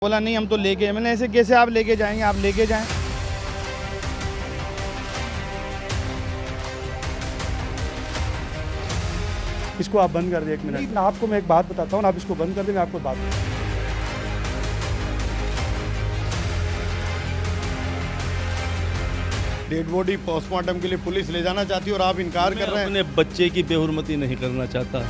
बोला नहीं हम तो लेके, मैंने ऐसे कैसे आप लेके जाएंगे, आप लेके जाएं। इसको आप बंद कर दे 1 मिनट। आपको मैं एक बात बताता हूँ, आप इसको बंद कर दें, मैं आपको बात डेड बॉडी पोस्टमार्टम के लिए पुलिस ले जाना चाहती है और आप इनकार कर रहे हैं। अपने बच्चे की बेहुरमती नहीं करना चाहता।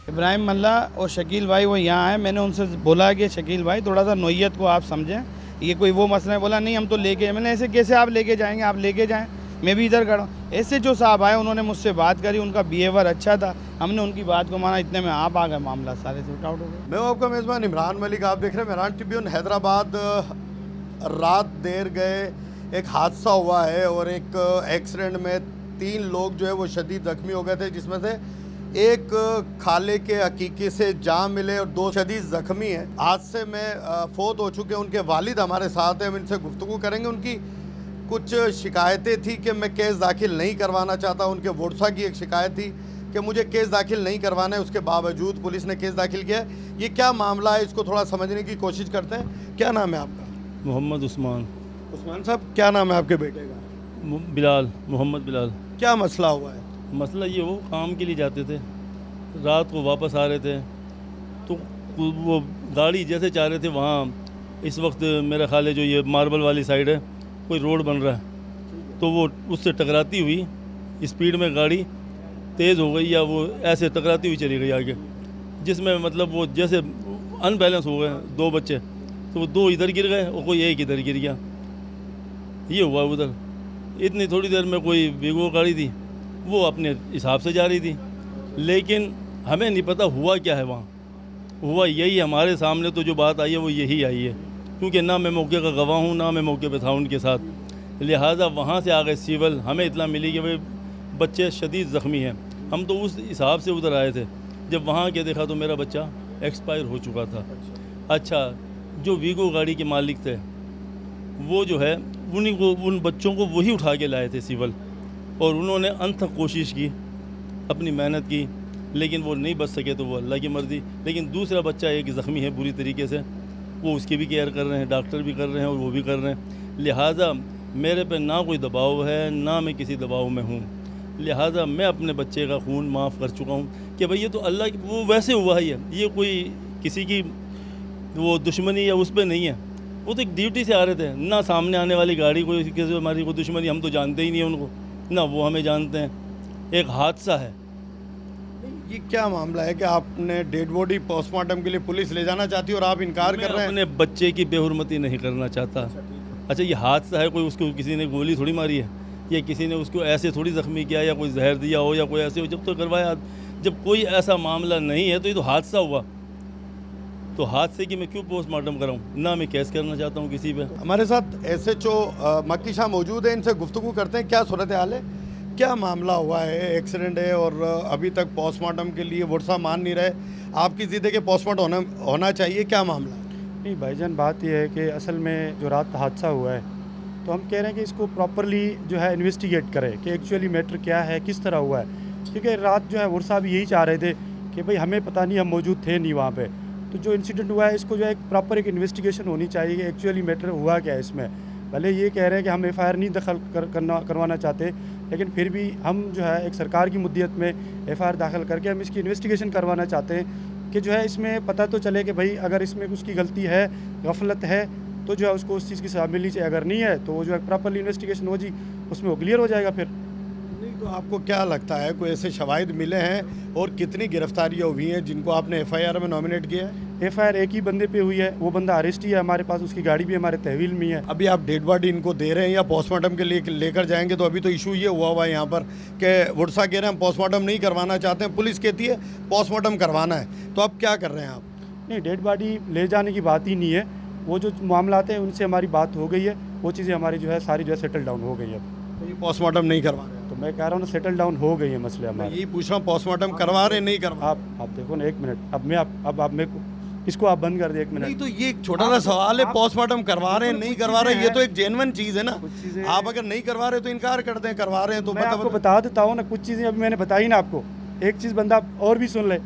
इब्राहिम मल्ला और शकील भाई वो यहाँ आए, मैंने उनसे बोला कि शकील भाई थोड़ा सा नोयत को आप समझें, ये कोई वो मसला है। बोला नहीं हम तो लेके, मैंने ऐसे कैसे आप लेके जाएंगे, आप लेके जाएं, मैं भी इधर खड़ा हूँ। ऐसे जो साहब आए उन्होंने मुझसे बात करी, उनका बिहेवियर अच्छा था, हमने उनकी बात को माना, इतने में आप आ गए, मामला सारे से आउट हो गए। मैं हूं आपका मेज़बान इमरान मलिक, आप देख रहे हैं मेहरान ट्रिब्यून। हैदराबाद रात देर गए एक हादसा हुआ है और एक एक्सीडेंट में 3 लोग जो है वो शदीद जख्मी हो गए थे, जिसमें से एक खाले के हकीकी से जान मिले और 2 शदीद ज़ख्मी हैं। हादसे में फौत हो चुके हैं। उनके वालिद हमारे साथ हैं, हम इनसे गुफ्तगू करेंगे। उनकी कुछ शिकायतें थी कि मैं केस दाखिल नहीं करवाना चाहता। उनके वर्सा की एक शिकायत थी कि मुझे केस दाखिल नहीं करवाना है, उसके बावजूद पुलिस ने केस दाखिल किया है। ये क्या मामला है, इसको थोड़ा समझने की कोशिश करते हैं। क्या नाम है आपका? मोहम्मद उस्मान। उस्मान साहब, क्या नाम है आपके बेटे का? बिलाल, मोहम्मद बिलाल। क्या मसला हुआ है? मसला ये, वो काम के लिए जाते थे, रात को वापस आ रहे थे, तो वो गाड़ी जैसे चाह रहे थे वहाँ, इस वक्त मेरा ख्याल है जो ये मार्बल वाली साइड है कोई रोड बन रहा है, तो वो उससे टकराती हुई स्पीड में गाड़ी तेज़ हो गई या वो ऐसे टकराती हुई चली गई आगे, जिसमें मतलब वो जैसे अनबैलेंस हो गए 2 बच्चे, तो वो 2 इधर गिर गए और कोई एक इधर गिर गया। ये हुआ उधर। इतनी थोड़ी देर में कोई वीगो गाड़ी थी, वो अपने हिसाब से जा रही थी, लेकिन हमें नहीं पता हुआ क्या है वहाँ। हुआ यही, हमारे सामने तो जो बात आई है वो यही आई है, क्योंकि ना मैं मौके का गवाह हूँ, ना मैं मौके पे था उनके साथ। लिहाजा वहाँ से आ गए सिविल, हमें इतना मिली कि भाई बच्चे शदीद ज़ख्मी हैं। हम तो उस हिसाब से उधर आए थे, जब वहाँ के देखा तो मेरा बच्चा एक्सपायर हो चुका था। अच्छा, जो वीगो गाड़ी के मालिक थे वो जो है उन्हीं को, उन बच्चों को वही उठा के लाए थे सिविल, और उन्होंने अंत तक कोशिश की, अपनी मेहनत की, लेकिन वो नहीं बच सके, तो वो अल्लाह की मर्ज़ी। लेकिन दूसरा बच्चा एक ज़ख्मी है बुरी तरीके से, वो उसकी भी केयर कर रहे हैं, डॉक्टर भी कर रहे हैं और वो भी कर रहे हैं। लिहाजा मेरे पे ना कोई दबाव है, ना मैं किसी दबाव में हूँ। लिहाजा मैं अपने बच्चे का खून माफ़ कर चुका हूँ कि भाई ये तो अल्लाह की, वो वैसे हुआ ही है, ये कोई किसी की वो दुश्मनी या उस पर नहीं है। वो तो एक ड्यूटी से आ रहे थे, ना सामने आने वाली गाड़ी कोई किसी हमारी कोई दुश्मनी, हम तो जानते ही नहीं है उनको, ना वो हमें जानते हैं। एक हादसा है। ये क्या मामला है कि आपने डेड बॉडी पोस्टमार्टम के लिए पुलिस ले जाना चाहती है और आप इनकार कर रहे हैं? अपने बच्चे की बेहुरमती नहीं करना चाहता। अच्छा, ये हादसा है, कोई उसको किसी ने गोली थोड़ी मारी है, या किसी ने उसको ऐसे थोड़ी ज़ख्मी किया, या कोई जहर दिया हो, या कोई ऐसे हो, जब तो करवाया। जब कोई ऐसा मामला नहीं है तो ये तो हादसा हुआ, तो हादसे की मैं क्यों पोस्टमार्टम कराऊँ? ना मैं केस करना चाहता हूँ किसी पे। हमारे साथ SHO मक्की शाह मौजूद है, इनसे गुफ्तगू करते हैं। क्या सूरत हाल है, क्या मामला हुआ है? एक्सीडेंट है और अभी तक पोस्टमार्टम के लिए वर्षा मान नहीं रहे, आपकी ज़िद है कि पोस्टमार्टम होना चाहिए, क्या मामला? नहीं भाईजान, बात यह है कि असल में जो रात हादसा हुआ है, तो हम कह रहे हैं कि इसको प्रॉपरली जो है इन्वेस्टिगेट करें कि एक्चुअली मैटर क्या है, किस तरह हुआ है। क्योंकि रात जो है वर्षा भी यही चाह रहे थे कि भाई हमें पता नहीं, हम मौजूद थे नहीं वहाँ पर। तो जो इंसिडेंट हुआ है इसको जो है प्रॉपर एक इन्वेस्टिगेशन होनी चाहिए कि एक्चुअली मैटर हुआ क्या है इसमें। भले ये कह रहे हैं कि हम FIR नहीं दखल करवाना चाहते, लेकिन फिर भी हम जो है एक सरकार की मुद्दत में FIR दाखिल करके हम इसकी इन्वेस्टिगेशन करवाना चाहते हैं कि जो है इसमें पता तो चले कि भाई अगर इसमें उसकी गलती है, गफलत है, तो जो है उसको उस चीज़ की सज़ा मिलनी चाहिए। अगर नहीं है तो वो जो है प्रॉपरली इन्वेस्टिगेशन हो जी, उसमें वो क्लियर हो जाएगा फिर। नहीं तो आपको क्या लगता है, कोई ऐसे शवाहिद मिले हैं और कितनी गिरफ्तारियाँ हुई हैं जिनको आपने FIR में नॉमिनेट किया है? FIR एक ही बंदे पे हुई है, वो बंदा अरेस्ट ही है हमारे पास, उसकी गाड़ी भी हमारे तहवील में ही है। अभी आप डेड बॉडी इनको दे रहे हैं या पोस्टमार्टम के लिए लेकर जाएंगे? तो अभी तो इशू ये हुआ है यहाँ पर कि वर्षा कह रहे हैं हम पोस्टमार्टम नहीं करवाना चाहते हैं, पुलिस कहती है पोस्टमार्टम करवाना है, तो अब क्या कर रहे हैं आप? नहीं, डेड बॉडी ले जाने की बात ही नहीं है, वो जो मामलात हैं उनसे हमारी बात हो गई है, वो चीज़ें हमारी जो है सारी जो है सेटल डाउन हो गई है। तो ये पोस्टमार्टम नहीं करवा रहे हैं? तो मैं कह रहा हूँ ना, सेटल डाउन हो गई है मसले मैं हमारे। यही पूछ रहा हूँ, पोस्टमार्टम करवा रहे नहीं करवा? आप देखो ना, 1 मिनट, अब मैं अब आप मेरे को इसको आप बंद कर दे 1 नहीं मिनट। तो ये एक छोटा सा सवाल है, पोस्टमार्टम करवा रहे हैं नहीं करवा रहे हैं, ये तो एक जेन्युइन चीज़ है ना। चीज़ें आप अगर नहीं करवा रहे तो इनकार करते हैं, करवा रहे हैं तो मैं आपको बता देता हूँ ना, कुछ चीज़ें अभी मैंने बताई ना आपको, एक चीज़ बंदा और भी सुन ले।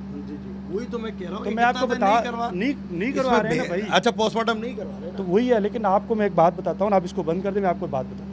वही तो मैं कह रहा हूँ, तो ये मैं आपको कितना बता नहीं करवा नहीं करवा रहे हैं ना भाई। अच्छा पोस्टमार्टम नहीं करवा रहे ना। तो वही है, लेकिन आपको मैं एक बात बताता हूँ ना, आप इसको बंद कर दे, मैं आपको एक बात बताता हूँ।